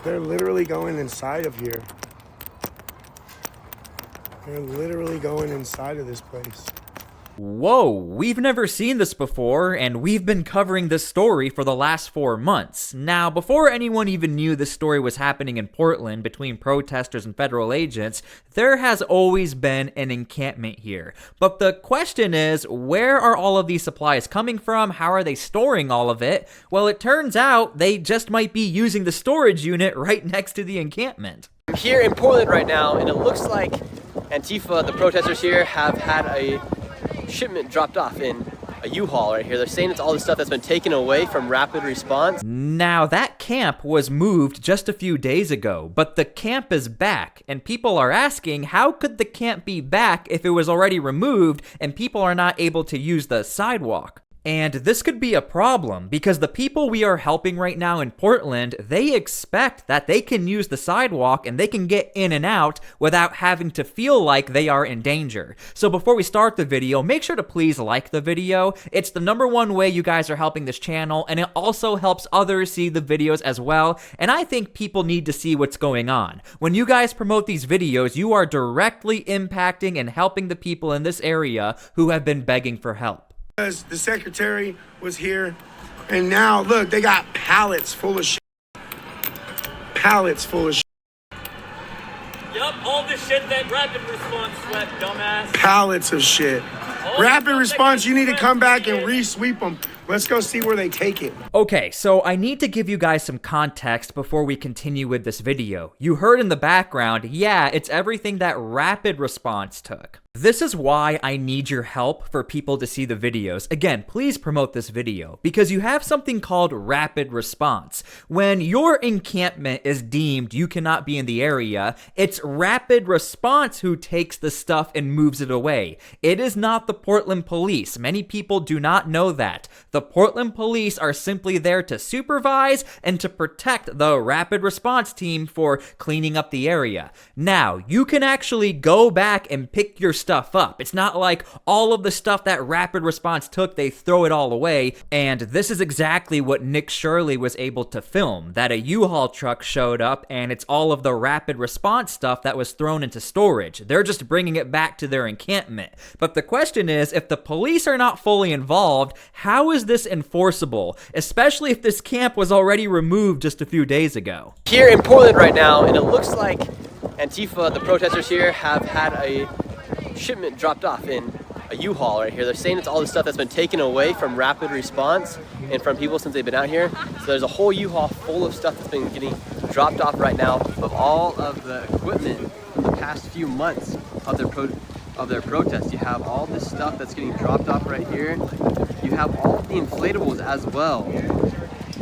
They're literally going inside of here. They're literally going inside of this place. Whoa, we've never seen this before, and we've been covering this story for the last 4 months. Now, before anyone even knew this story was happening in Portland between protesters and federal agents, there has always been an encampment here. But the question is, where are all of these supplies coming from? How are they storing all of it? Well, it turns out they just might be using the storage unit right next to the encampment. I'm here in Portland right now, and it looks like Antifa, the protesters here, have had a shipment dropped off in a U-Haul right here. They're saying it's all the stuff that's been taken away from rapid response. Now, that camp was moved just a few days ago, but the camp is back, and people are asking, how could the camp be back if it was already removed and people are not able to use the sidewalk? And this could be a problem because the people we are helping right now in Portland, they expect that they can use the sidewalk and they can get in and out without having to feel like they are in danger. So before we start the video, make sure to please like the video. It's the #1 way you guys are helping this channel, and it also helps others see the videos as well. And I think people need to see what's going on. When you guys promote these videos, you are directly impacting and helping the people in this area who have been begging for help. Because the secretary was here, and now look, they got pallets full of shit. Pallets full of shit. Yup, all the shit that rapid response swept, dumbass. Pallets of shit. Rapid response, you need to come back and re-sweep them. Let's go see where they take it. Okay, so I need to give you guys some context before we continue with this video. You heard in the background, yeah, it's everything that rapid response took. This is why I need your help for people to see the videos. Again, please promote this video because you have something called rapid response. When your encampment is deemed you cannot be in the area, it's rapid response who takes the stuff and moves it away. It is not the Portland police. Many people do not know that. The Portland police are simply there to supervise and to protect the rapid response team for cleaning up the area. Now, you can actually go back and pick your stuff up. It's not like all of the stuff that rapid response took, they throw it all away. And this is exactly what Nick Shirley was able to film, that a U-Haul truck showed up and it's all of the rapid response stuff that was thrown into storage. They're just bringing it back to their encampment. But the question is, if the police are not fully involved, how is this enforceable, especially if this camp was already removed just a few days ago? Here in Portland right now, and it looks like Antifa, the protesters here, have had a shipment dropped off in a U-Haul right here. They're saying it's all the stuff that's been taken away from rapid response and from people since they've been out here. So there's a whole U-Haul full of stuff that's been getting dropped off right now of all of the equipment from the past few months of their protests. You have all this stuff that's getting dropped off right here. You have all of the inflatables as well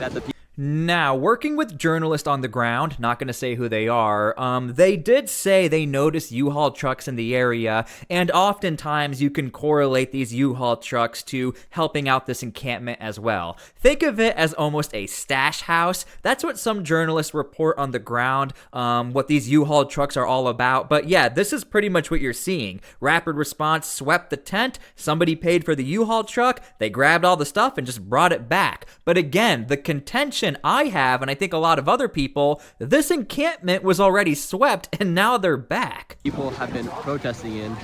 that the people. Now, working with journalists on the ground, not going to say who they are, they did say they noticed U-Haul trucks in the area, and oftentimes you can correlate these U-Haul trucks to helping out this encampment as well. Think of it as almost a stash house. That's what some journalists report on the ground, what these U-Haul trucks are all about. But yeah, this is pretty much what you're seeing. Rapid response swept the tent, somebody paid for the U-Haul truck, they grabbed all the stuff and just brought it back. But again, the contention I have, and I think a lot of other people, this encampment was already swept and now they're back. People have been protesting in.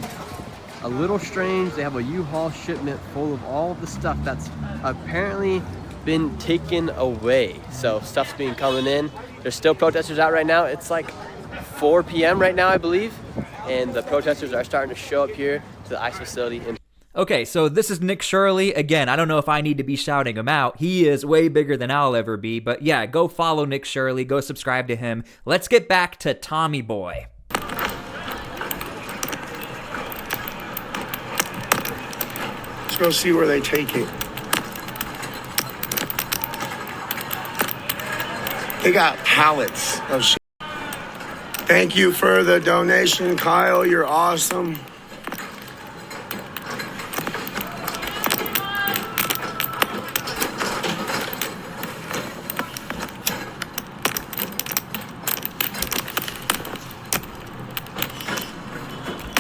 A little strange, they have a U-Haul shipment full of all of the stuff that's apparently been taken away. So stuff's been coming in. There's still protesters out right now. It's like 4 p.m. right now, I believe. And the protesters are starting to show up here to the ICE facility in Okay, so this is Nick Shirley. Again, I don't know if I need to be shouting him out. He is way bigger than I'll ever be. But yeah, go follow Nick Shirley. Go subscribe to him. Let's get back to Tommy Boy. Let's go see where they take it. They got pallets of shit. Thank you for the donation, Kyle. You're awesome.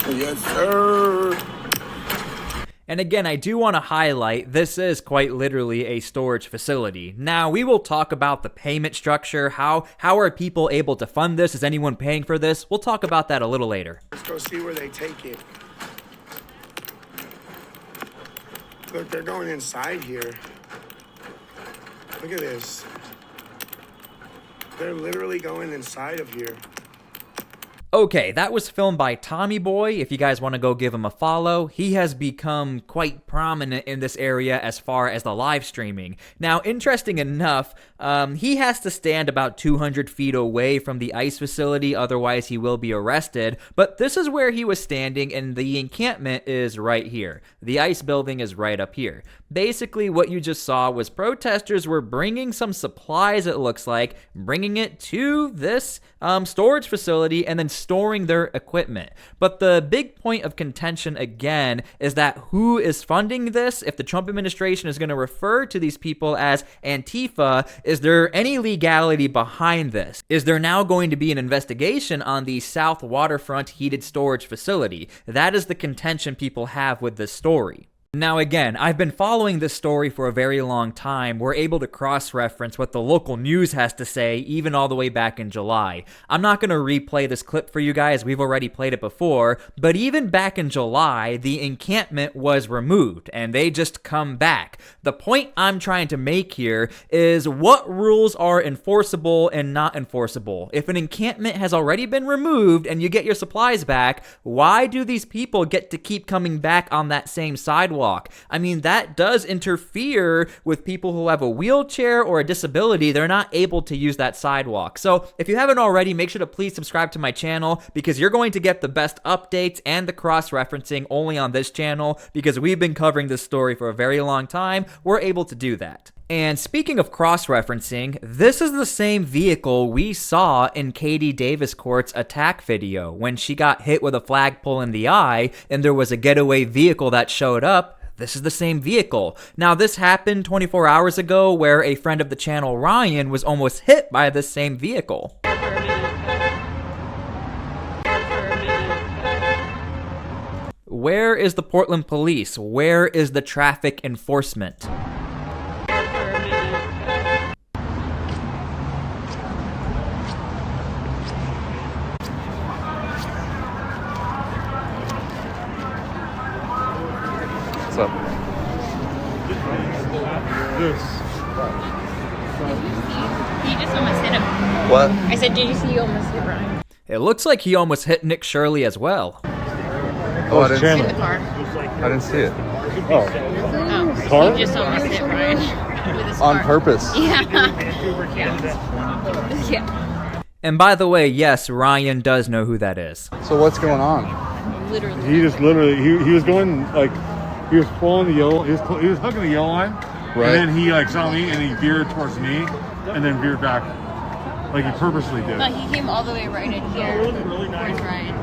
Yes, sir. And again, I do want to highlight, this is quite literally a storage facility. Now, we will talk about the payment structure. How are people able to fund this? Is anyone paying for this? We'll talk about that a little later. Let's go see where they take it. Look, they're going inside here. Look at this. They're literally going inside of here. Okay, that was filmed by Tommy Boy. If you guys want to go give him a follow, he has become quite prominent in this area as far as the live streaming. Now, interesting enough, he has to stand about 200 feet away from the ICE facility, otherwise he will be arrested. But this is where he was standing, and the encampment is right here. The ICE building is right up here. Basically, what you just saw was protesters were bringing some supplies, it looks like, bringing it to this storage facility and then storing their equipment. But the big point of contention, again, is that who is funding this? If the Trump administration is going to refer to these people as Antifa, is there any legality behind this? Is there now going to be an investigation on the South Waterfront heated storage facility? That is the contention people have with this story. Now again, I've been following this story for a very long time. We're able to cross-reference what the local news has to say, even all the way back in July. I'm not going to replay this clip for you guys, we've already played it before, but even back in July, the encampment was removed, and they just come back. The point I'm trying to make here is what rules are enforceable and not enforceable. If an encampment has already been removed and you get your supplies back, why do these people get to keep coming back on that same sidewalk? I mean, that does interfere with people who have a wheelchair or a disability. They're not able to use that sidewalk. So if you haven't already, make sure to please subscribe to my channel, because you're going to get the best updates and the cross-referencing only on this channel, because we've been covering this story for a very long time. We're able to do that. And speaking of cross-referencing, this is the same vehicle we saw in Katie Davis-Court's attack video when she got hit with a flagpole in the eye and there was a getaway vehicle that showed up. This is the same vehicle. Now, this happened 24 hours ago where a friend of the channel, Ryan, was almost hit by this same vehicle. Where is the Portland police? Where is the traffic enforcement? What's up? You just almost hit him. What? I said, did you see you almost hit Ryan? It looks like he almost hit Nick Shirley as well. Oh, I didn't, In the car. I didn't see it. Oh, Car? you just almost hit Ryan with his On car. purpose. Yeah. Yeah. Yeah. And by the way, yes, Ryan does know who that is. So what's going on? Literally. He just literally, he was going like, he was pulling the yellow, he was hooking the yellow line. Right. And then he like saw me and he veered towards me and then veered back. Like he purposely did. No, he came all the way right in here towards Ryan.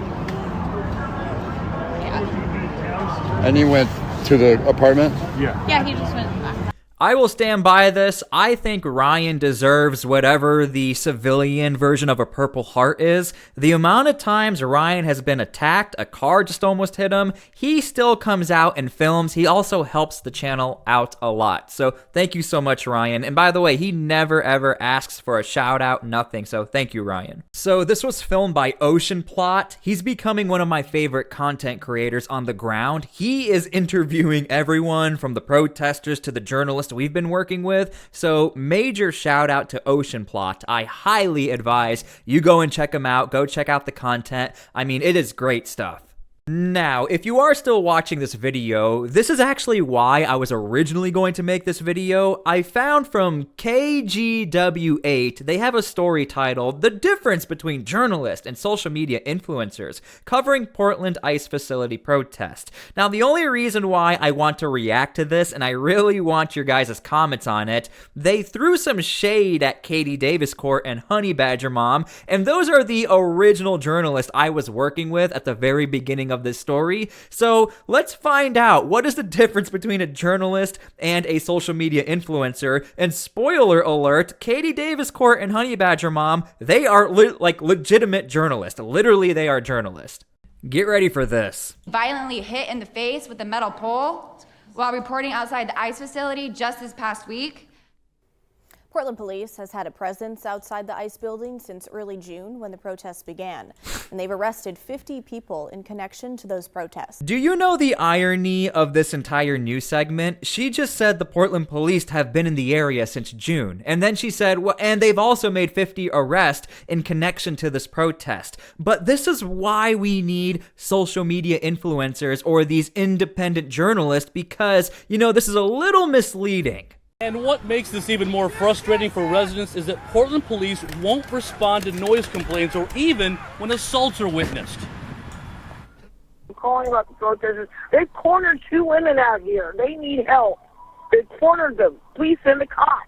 Yeah. And you went to the apartment? Yeah. Yeah, he just went back. I will stand by this. I think Ryan deserves whatever the civilian version of a Purple Heart is. The amount of times Ryan has been attacked, a car just almost hit him, he still comes out and films. He also helps the channel out a lot. So thank you so much, Ryan. And by the way, he never ever asks for a shout out, nothing. So thank you, Ryan. So this was filmed by Ocean Plot. He's becoming one of my favorite content creators on the ground. He is interviewing everyone from the protesters to the journalists we've been working with, so major shout out to Ocean Plot. I highly advise you go and check him out. Go check out the content. I mean, it is great stuff. Now, if you are still watching this video, this is actually why I was originally going to make this video. I found from KGW8, they have a story titled "The Difference Between Journalists and Social Media Influencers," covering Portland ICE facility protest. Now, the only reason why I want to react to this, and I really want your guys' comments on it, they threw some shade at Katie Davis-Court and Honey Badger Mom, and those are the original journalists I was working with at the very beginning of this story. So let's find out, what is the difference between a journalist and a social media influencer? And spoiler alert, Katie Davis-Court and Honey Badger Mom, they are like legitimate journalists. Literally, they are journalists. Get ready for this. Violently hit in the face with a metal pole while reporting outside the ICE facility just this past week. Portland police has had a presence outside the ICE building since early June when the protests began, and they've arrested 50 people in connection to those protests. Do you know the irony of this entire news segment? She just said the Portland police have been in the area since June, and then she said, well, and they've also made 50 arrests in connection to this protest. But this is why we need social media influencers or these independent journalists, because, you know, this is a little misleading. And what makes this even more frustrating for residents is that Portland police won't respond to noise complaints or even when assaults are witnessed. I'm calling about the protesters. They cornered 2 women out here. They need help. They cornered them. Please send the cops.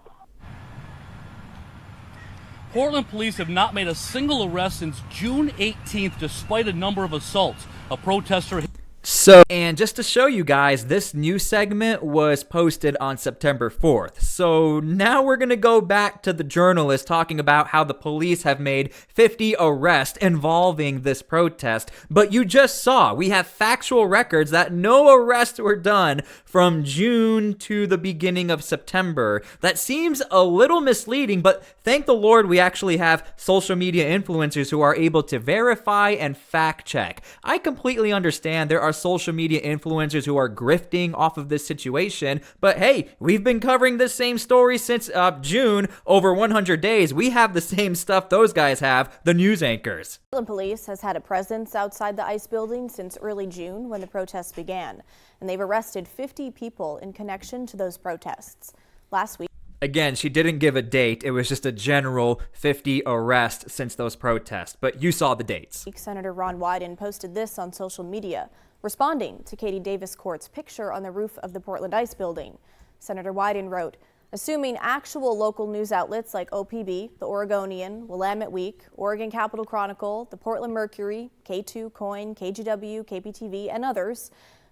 Portland police have not made a single arrest since June 18th despite a number of assaults. A protester... So, and just to show you guys, this news segment was posted on September 4th. So now we're going to go back to the journalist talking about how the police have made 50 arrests involving this protest. But you just saw, we have factual records that no arrests were done from June to the beginning of September. That seems a little misleading, but thank the Lord we actually have social media influencers who are able to verify and fact check. I completely understand there are social media influencers who are grifting off of this situation, but hey, we've been covering this same story since June, over 100 days. We have the same stuff those guys have, the news anchors. Portland police has had a presence outside the ICE building since early June when the protests began, and they've arrested 50 people in connection to those protests. Last week, again, she didn't give a date. It was just a general 50 arrests since those protests, but you saw the dates. Senator Ron Wyden posted this on social media, responding to Katie Davis Court's picture on the roof of the Portland ICE building. Senator Wyden wrote, assuming actual local news outlets like OPB, the Oregonian, Willamette Week, Oregon Capital Chronicle, the Portland Mercury, K2, Coin, KGW, KPTV, and others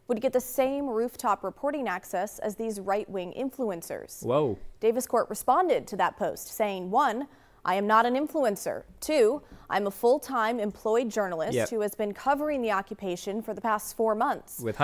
would get the same rooftop reporting access as these right-wing influencers. Whoa. Davis Court responded to that post saying, 1, I am not an influencer. 2, I'm a full-time employed journalist who has been covering the occupation for the past 4 months. With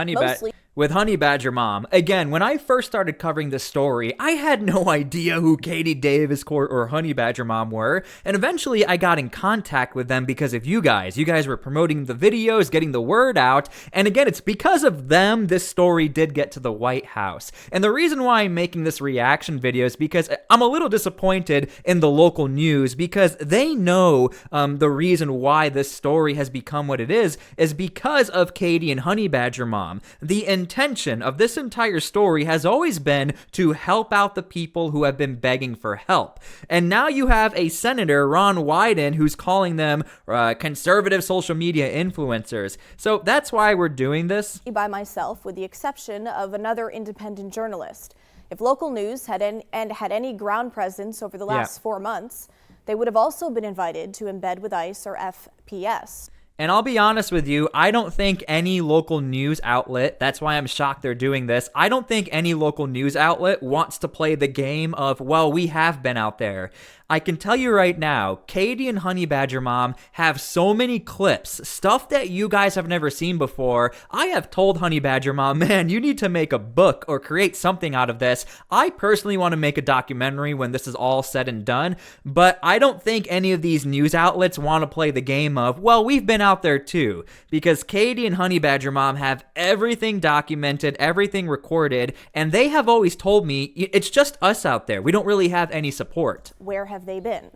Honey Badger Mom. Again, when I first started covering this story, I had no idea who Katie Davis Court or Honey Badger Mom were, and eventually I got in contact with them because of you guys. You guys were promoting the videos, getting the word out, and again, it's because of them this story did get to the White House. And the reason why I'm making this reaction video is because I'm a little disappointed in the local news because they know the reason why this story has become what it is because of Katie and Honey Badger Mom. The intention of this entire story has always been to help out the people who have been begging for help. And now you have a Senator, Ron Wyden, who's calling them conservative social media influencers. So that's why we're doing this. By myself, with the exception of another independent journalist. If local news had any ground presence over the last 4 months, they would have also been invited to embed with ICE or FPS. And I'll be honest with you, I don't think any local news outlet, that's why I'm shocked they're doing this, I don't think any local news outlet wants to play the game of, well, we have been out there. I can tell you right now, Katie and Honey Badger Mom have so many clips, stuff that you guys have never seen before. I have told Honey Badger Mom, man, you need to make a book or create something out of this. I personally want to make a documentary when this is all said and done, but I don't think any of these news outlets want to play the game of, well, we've been out there too, because Katie and Honey Badger Mom have everything documented, everything recorded, and they have always told me it's just us out there. We don't really have any support. Where have they been?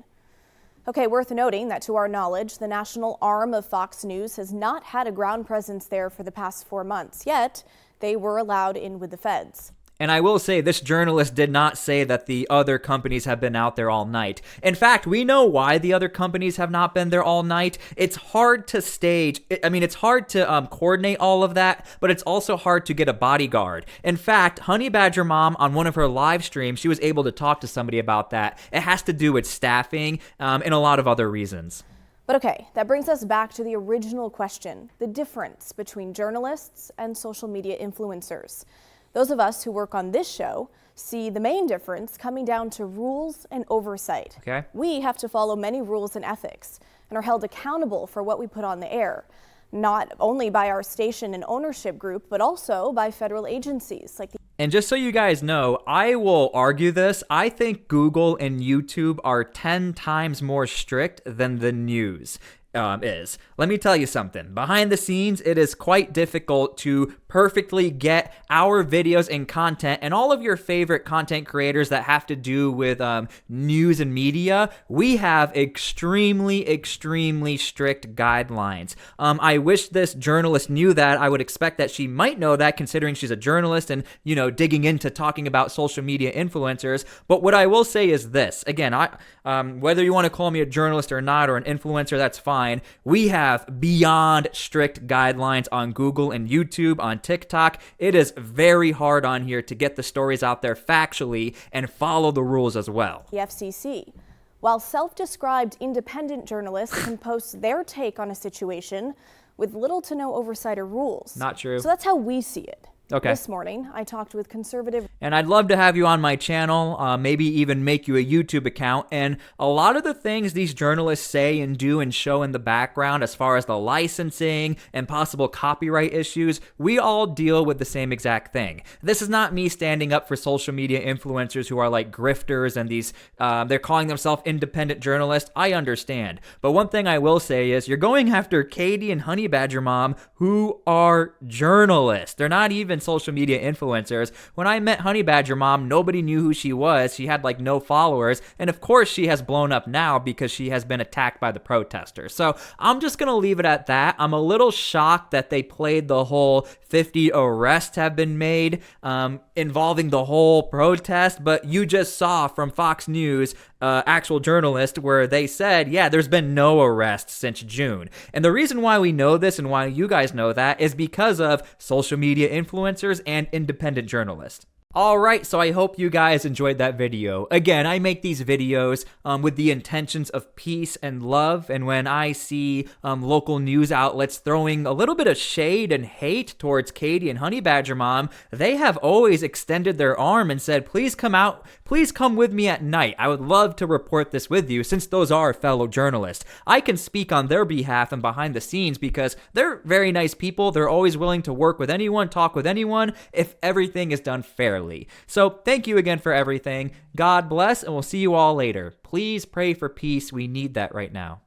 Okay, worth noting that to our knowledge, the national arm of Fox News has not had a ground presence there for the past 4 months, yet they were allowed in with the feds. And I will say, this journalist did not say that the other companies have been out there all night. In fact, we know why the other companies have not been there all night. It's hard to stage. It's hard to coordinate all of that, but it's also hard to get a bodyguard. In fact, Honey Badger Mom, on one of her live streams, she was able to talk to somebody about that. It has to do with staffing and a lot of other reasons. But okay, that brings us back to the original question, the difference between journalists and social media influencers. Those of us who work on this show see the main difference coming down to rules and oversight. Okay. We have to follow many rules and ethics and are held accountable for what we put on the air. not only by our station and ownership group, but also by federal agencies like the And just so you guys know, I will argue this. I think Google and YouTube are 10 times more strict than the news is. Let me tell you something. Behind the scenes, it is quite difficult to perfectly get our videos and content and all of your favorite content creators that have to do with news and media. We have extremely, extremely strict guidelines. I wish this journalist knew that. I would expect that she might know that, considering she's a journalist and, you know, digging into talking about social media influencers. But what I will say is this. Again, whether you want to call me a journalist or not, or an influencer, that's fine. We have beyond strict guidelines on Google and YouTube, on TikTok. It is very hard on here to get the stories out there factually and follow the rules as well. The FCC. While self-described independent journalists can post their take on a situation with little to no oversight or rules. Not true. So that's how we see it. Okay. This morning, I talked with conservative. And I'd love to have you on my channel, maybe even make you a YouTube account. And a lot of the things these journalists say and do and show in the background, as far as the licensing and possible copyright issues, we all deal with the same exact thing. This is not me standing up for social media influencers who are like grifters and these, they're calling themselves independent journalists. I understand. But one thing I will say is you're going after Katie and Honey Badger Mom, who are journalists. They're not even social media influencers. When I met Honey Badger Mom, nobody knew who she was. She had like no followers. And of course she has blown up now because she has been attacked by the protesters. So I'm just going to leave it at that. I'm a little shocked that they played the whole 50 arrests have been made involving the whole protest. But you just saw from Fox News, actual journalist, where they said, yeah, there's been no arrests since June. And the reason why we know this and why you guys know that is because of social media influencers and independent journalists. Alright, so I hope you guys enjoyed that video. Again, I make these videos with the intentions of peace and love, and when I see local news outlets throwing a little bit of shade and hate towards Katie and Honey Badger Mom, they have always extended their arm and said, please come out, please come with me at night. I would love to report this with you, since those are fellow journalists. I can speak on their behalf and behind the scenes because they're very nice people. They're always willing to work with anyone, talk with anyone, if everything is done fairly. So thank you again for everything. God bless, and we'll see you all later. Please pray for peace. We need that right now.